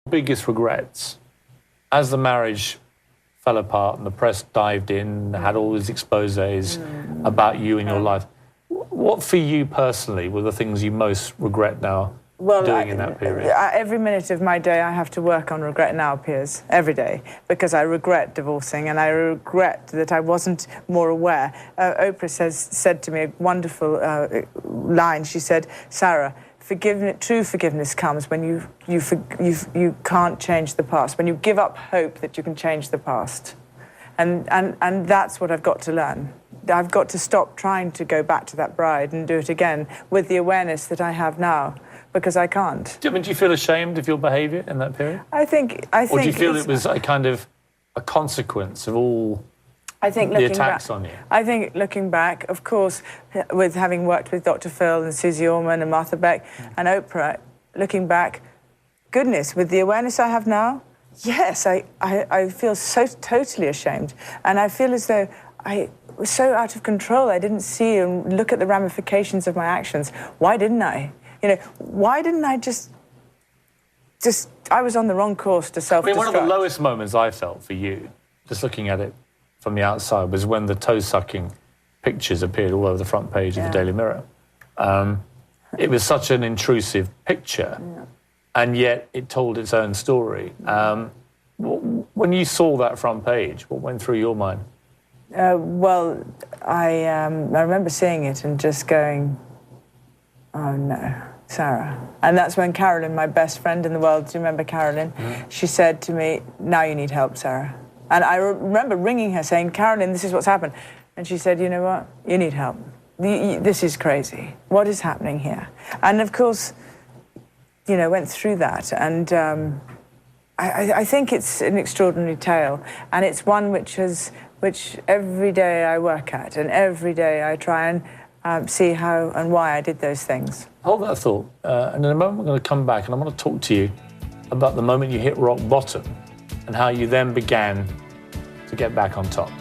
Biggest regrets as the marriage fell apart and the press dived in, had all these exposés about you and your life. What for you personally were the things you most regret now doing in that period? Every minute of my day I have to work on regret now, Piers, every day, because I regret divorcing and I regret that I wasn't more aware. Oprah said to me a wonderful line. She said, Sarah, true forgiveness comes when you can't change the past, when you give up hope that you can change the past. And that's what I've got to learn. I've got to stop trying to go back to that bride and do it again with the awareness that I have now, because I can't. Do you feel ashamed of your behaviour in that period? I think. Or do you feel it was a kind of a consequence of all the attacks on you? I think looking back, of course, with having worked with Dr. Phil and Susie Orman and Martha Beck and Oprah, looking back, goodness, with the awareness I have now, yes, I feel so totally ashamed. And I feel as though I was so out of control. I didn't see and look at the ramifications of my actions. Why didn't I? Why didn't I just I was on the wrong course to self-destruct. One of the lowest moments I felt for you, just looking at it from the outside, was when the toe-sucking pictures appeared all over the front page of the Daily Mirror. It was such an intrusive picture, and yet it told its own story. When you saw that front page, what went through your mind? Well, I remember seeing it and just going, oh no, Sarah. And that's when Carolyn, my best friend in the world, do you remember Carolyn? She said to me, now you need help, Sarah. And I remember ringing her saying, Carolyn, this is what's happened. And she said, you know what, you need help. This is crazy. What is happening here? And of course, went through that. And I think it's an extraordinary tale. And it's one which every day I work at, and every day I try and see how and why I did those things. Hold that thought. And in a moment, I'm going to come back and I want to talk to you about the moment you hit rock bottom and how you then began to get back on top.